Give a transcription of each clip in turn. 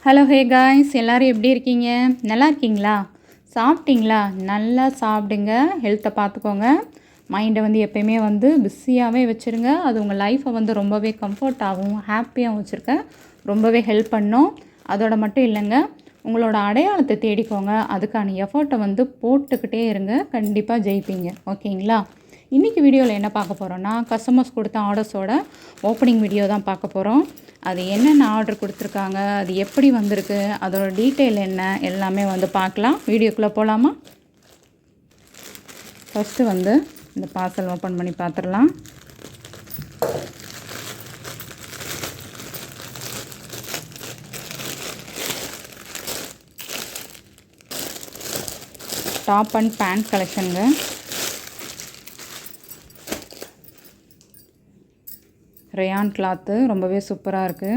Hello hey guys, எல்லோரும் எப்படி இருக்கீங்க? நல்லா இருக்கீங்களா? சாப்பிட்டீங்களா? நல்லா சாப்பிடுங்க, ஹெல்த்தை பார்த்துக்கோங்க. மைண்டை வந்து எப்பயுமே வந்து பிஸியாகவே வச்சுருங்க. அது உங்கள் லைஃப்பை வந்து ரொம்பவே கம்ஃபர்ட்டாகவும் ஹாப்பியாகவும் வச்சுருக்க ரொம்பவே ஹெல்ப் பண்ணும். அதோட மட்டும் இல்லைங்க, உங்களோட அடையாளத்தை தேடிக்கோங்க. அதுக்கான எஃபர்ட்டை வந்து போட்டுக்கிட்டே இருங்க, கண்டிப்பாக ஜெயிப்பீங்க. ஓகேங்களா? இன்றைக்கி வீடியோவில் என்ன பார்க்க போகிறோன்னா, கஸ்டமர்ஸ் கொடுத்த ஆர்டர்ஸோட ஓப்பனிங் வீடியோ தான் பார்க்க போகிறோம். அது என்னென்ன ஆர்டர் கொடுத்துருக்காங்க, அது எப்படி வந்திருக்கு, அதோட டீட்டெயில் என்ன, எல்லாமே வந்து பார்க்கலாம். வீடியோக்குள்ளே போகலாமா? ஃபஸ்ட்டு வந்து இந்த பார்சல் ஓப்பன் பண்ணி பார்த்துடலாம். டாப் அண்ட் பேண்ட் கலெக்ஷனுங்க. ரயான் கிளாத்து ரொம்பவே சூப்பராக இருக்குது.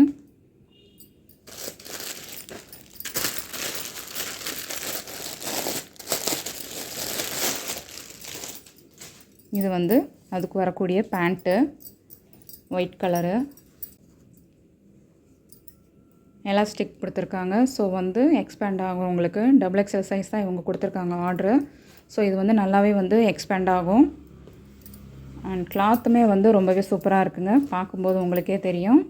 இது வந்து அதுக்கு வரக்கூடிய பேண்ட்டு, ஒயிட் கலரு, எலாஸ்டிக் கொடுத்துருக்காங்க. ஸோ வந்து எக்ஸ்பேண்ட் ஆகும் உங்களுக்கு. டபுள் எக்ஸ்எல் சைஸ் தான் இவங்க கொடுத்துருக்காங்க ஆர்டரு. ஸோ இது வந்து நல்லாவே வந்து எக்ஸ்பேண்ட் ஆகும். அண்ட் கிளாத்துமே வந்து ரொம்பவே சூப்பராக இருக்குங்க, பார்க்கும்போது உங்களுக்கே தெரியும்.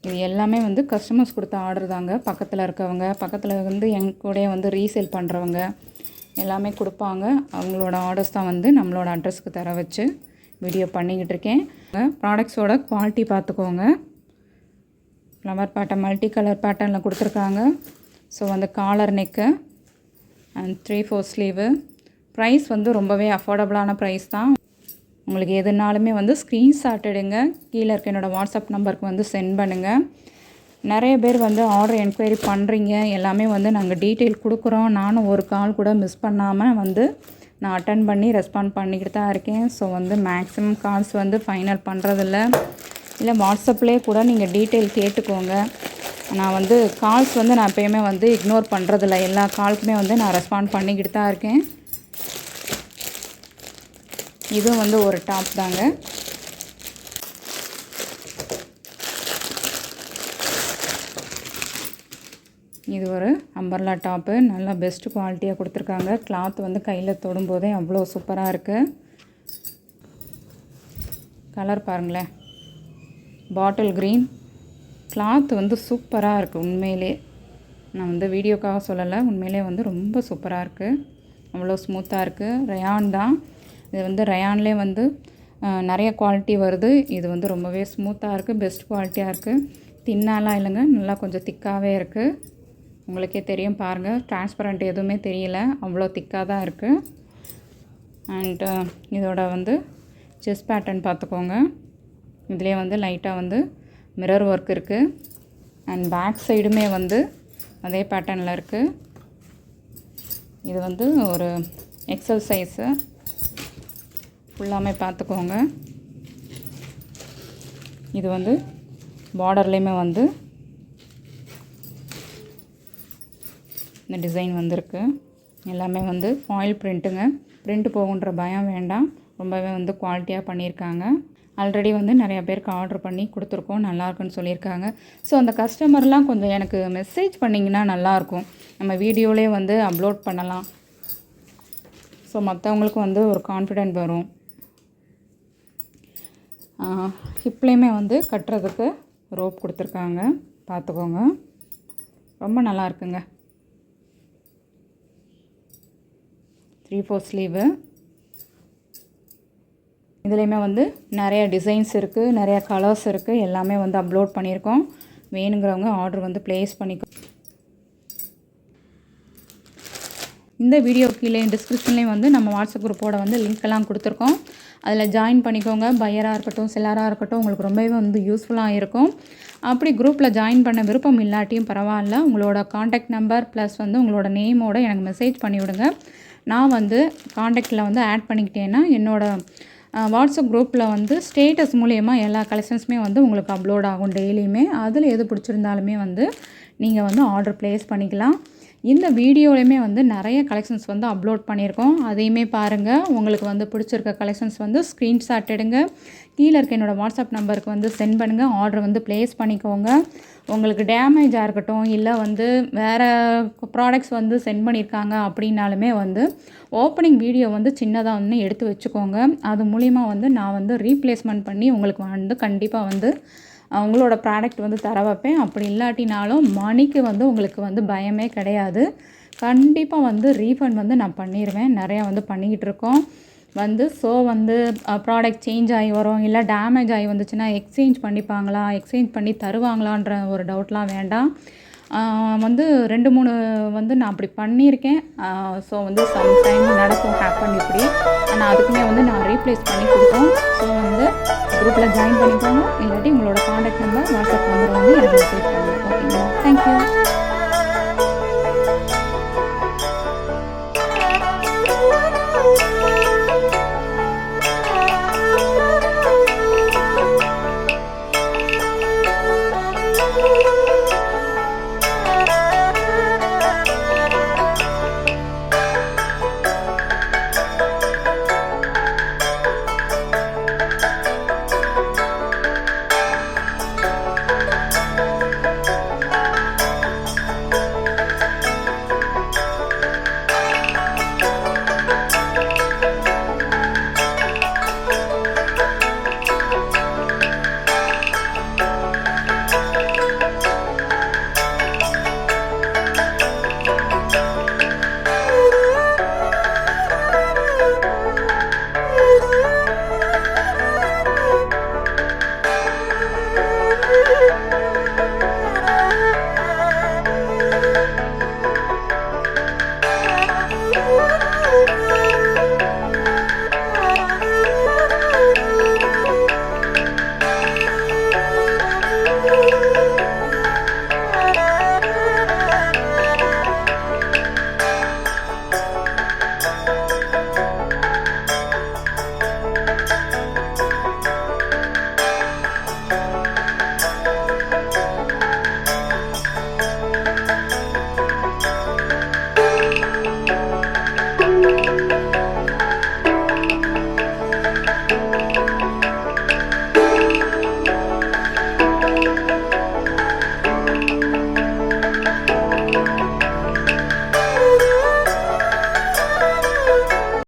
இது எல்லாமே வந்து கஸ்டமர்ஸ் கொடுத்த ஆர்டர் தாங்க. பக்கத்தில் இருக்கவங்க, பக்கத்தில் வந்து எங்க கூட வந்து ரீசேல் பண்ணுறவங்க எல்லாமே கொடுப்பாங்க. அவங்களோட ஆர்டர்ஸ் தான் வந்து நம்மளோட அட்ரஸ்க்கு தர வச்சு வீடியோ பண்ணிக்கிட்டு இருக்கேன். ப்ராடக்ட்ஸோட குவாலிட்டி பார்த்துக்கோங்க. ஃப்ளவர் பேட்டர்ன், மல்டி கலர் பேட்டர்னில் கொடுத்துருக்காங்க. ஸோ வந்து collar neck and 3/4 sleeve. Price வந்து ரொம்பவே அஃபோர்டபுளான ப்ரைஸ் தான். உங்களுக்கு எதுனாலுமே வந்து ஸ்க்ரீன்ஷாட் எடுங்க, கீழே இருக்க என்னோடய வாட்ஸ்அப் நம்பருக்கு வந்து சென்ட் பண்ணுங்கள். நிறைய பேர் வந்து ஆர்டர் என்கொயரி பண்ணுறீங்க, எல்லாமே வந்து நாங்கள் டீட்டெயில் கொடுக்குறோம். நானும் ஒரு கால் கூட மிஸ் பண்ணாமல் வந்து நான் அட்டன் பண்ணி ரெஸ்பாண்ட் பண்ணிக்கிட்டு தான் இருக்கேன். ஸோ வந்து மேக்ஸிமம் கால்ஸ் வந்து ஃபைனல் பண்ணுறதில்ல. இல்லை வாட்ஸ்அப்லேயே கூட நீங்கள் டீட்டெயில் கேட்டுக்கோங்க. நான் வந்து கால்ஸ் வந்து நான் எப்போயுமே வந்து இக்னோர் பண்ணுறதில்ல. எல்லா கால்க்குமே வந்து நான் ரெஸ்பாண்ட் பண்ணிக்கிட்டு தான் இருக்கேன். இதுவும் வந்து ஒரு டாப் தாங்க. இது ஒரு அம்பர்லா டாப்பு, நல்லா பெஸ்ட்டு குவாலிட்டியாக கொடுத்துருக்காங்க. கிளாத் வந்து கையில் தொடும்போதே அவ்வளோ சூப்பராக இருக்குது. கலர் பாருங்களேன், பாட்டில் க்ரீன். கிளாத் வந்து சூப்பராக இருக்குது உண்மையிலே. நான் வந்து வீடியோக்காக சொல்லலை, உண்மையிலே வந்து ரொம்ப சூப்பராக இருக்குது, அவ்வளோ ஸ்மூத்தாக இருக்குது. ரயான் தான் இது. வந்து ரயான்லேயே வந்து நிறைய குவாலிட்டி வருது. இது வந்து ரொம்பவே ஸ்மூத்தாக இருக்குது, பெஸ்ட் குவாலிட்டியாக இருக்குது. தின்னாலாம் இல்லைங்க, நல்லா கொஞ்சம் திக்காகவே இருக்குது. உங்களுக்கே தெரியும் பாருங்கள், டிரான்ஸ்பரண்ட் எதுவுமே தெரியல, அவ்வளோ திக்காக தான் இருக்குது. அண்ட் இதோட வந்து செஸ்ட் பேட்டர்ன் பார்த்துக்கோங்க. இதுலேயே வந்து லைட்டாக வந்து மிரர் ஒர்க் இருக்குது. அண்ட் பேக் சைடுமே வந்து அதே பேட்டர்னில் இருக்குது. இது வந்து ஒரு எக்ஸல் சைஸு ஃபுல்லாமே பார்த்துக்கோங்க. இது வந்து பார்டர்லேயுமே வந்து இந்த டிசைன் வந்திருக்கு. எல்லாமே வந்து ஃபாயில் பிரிண்ட்டுங்க. பிரிண்ட் போகுன்ற பயம் வேண்டாம், ரொம்பவே வந்து குவாலிட்டியாக பண்ணியிருக்காங்க. ஆல்ரெடி வந்து நிறையா பேருக்கு ஆர்டர் பண்ணி கொடுத்துருக்கோம், நல்லாயிருக்குன்னு சொல்லியிருக்காங்க. ஸோ அந்த கஸ்டமர்லாம் கொஞ்சம் எனக்கு மெசேஜ் பண்ணிங்கன்னா நல்லாயிருக்கும், நம்ம வீடியோவிலே வந்து அப்லோட் பண்ணலாம். ஸோ மற்றவங்களுக்கும் வந்து ஒரு கான்ஃபிடென்ட் வரும். ஹிப்லேயுமே வந்து கட்டுறதுக்கு ரோப் கொடுத்துருக்காங்க, பார்த்துக்கோங்க, ரொம்ப நல்லா இருக்குங்க. 3/4 ஸ்லீவு. இதுலேயுமே வந்து நிறைய டிசைன்ஸ் இருக்குது, நிறையா கலர்ஸ் இருக்குது, எல்லாமே வந்து அப்லோட் பண்ணியிருக்கோம். வேணுங்கிறவங்க ஆர்டர் வந்து ப்ளேஸ் பண்ணிக்கோ. இந்த வீடியோ கீழே டிஸ்கிரிப்ஷன்லேயும் வந்து நம்ம வாட்ஸ்அப் குரூப்போட வந்து லிங்க்கெல்லாம் கொடுத்துருக்கோம். அதில் ஜாயின் பண்ணிக்கோங்க. பையராக இருக்கட்டும், செல்லராக இருக்கட்டும், உங்களுக்கு ரொம்பவே வந்து யூஸ்ஃபுல்லாக இருக்கும். அப்படி குரூப்பில் ஜாயின் பண்ண விருப்பம் இல்லாட்டியும் பரவாயில்ல, உங்களோட காண்டாக்ட் நம்பர் ப்ளஸ் வந்து உங்களோட நேமோடு எனக்கு மெசேஜ் பண்ணிவிடுங்க. நான் வந்து காண்டாக்டில் வந்து ஆட் பண்ணிக்கிட்டேன்னா என்னோடய வாட்ஸ்அப் குரூப்பில் வந்து ஸ்டேட்டஸ் மூலயமா எல்லா கலெக்ஷன்ஸுமே வந்து உங்களுக்கு அப்லோட் ஆகும் டெய்லியுமே. அதில் எது பிடிச்சிருந்தாலுமே வந்து நீங்கள் வந்து ஆர்டர் ப்ளேஸ் பண்ணிக்கலாம். இந்த வீடியோலையுமே வந்து நிறைய கலெக்ஷன்ஸ் வந்து அப்லோட் பண்ணியிருக்கோம். அதையுமே பாருங்கள். உங்களுக்கு வந்து பிடிச்சிருக்க கலெக்ஷன்ஸ் வந்து ஸ்க்ரீன்ஷாட் எடுங்க. கீழே இருக்க என்னோடய வாட்ஸ்அப் நம்பருக்கு வந்து சென்ட் பண்ணுங்கள். ஆர்டர் வந்து ப்ளேஸ் பண்ணிக்கோங்க. உங்களுக்கு டேமேஜாக இருக்கட்டும், இல்லை வந்து வேறு ப்ராடக்ட்ஸ் வந்து சென்ட் பண்ணியிருக்காங்க அப்படின்னாலுமே வந்து ஓப்பனிங் வீடியோ வந்து சின்னதாக வந்து எடுத்து வச்சுக்கோங்க. அது மூலிமா வந்து நான் வந்து ரீப்ளேஸ்மெண்ட் பண்ணி உங்களுக்கு வந்து கண்டிப்பாக வந்து உங்களோட ப்ராடக்ட் வந்து தர வைப்பேன். அப்படி இல்லாட்டினாலும் மணிக்கு வந்து உங்களுக்கு வந்து பயமே கிடையாது. கண்டிப்பாக வந்து ரீஃபண்ட் வந்து நான் பண்ணிடுவேன். நிறையா வந்து பண்ணிக்கிட்டு இருக்கோம் வந்து. ஸோ வந்து ப்ராடக்ட் சேஞ்ச் ஆகி வரும், இல்லை டேமேஜ் ஆகி வந்துச்சுன்னா எக்ஸ்சேஞ்ச் பண்ணிப்பாங்களா, எக்ஸ்சேஞ்ச் பண்ணி தருவாங்களான்ற ஒரு டவுட்லாம் வேண்டாம். வந்து 2, 3 வந்து நான் அப்படி பண்ணியிருக்கேன். ஸோ வந்து சம்டைம் நடக்கும் ஹேப்பன் இப்படி. ஆனால் அதுக்குமே வந்து நான் ரீப்ளேஸ் பண்ணி கொடுத்தோம். ஸோ வந்து குரூப்பில் ஜாயின் பண்ணிக்கோங்க. இல்லாட்டி உங்களோட காண்டாக்ட் நம்பர், வாட்ஸ்அப் நம்பர் வந்து எனக்கு மெசேஜ் பண்ணுங்கள். ஓகேங்களா? தேங்க்யூ.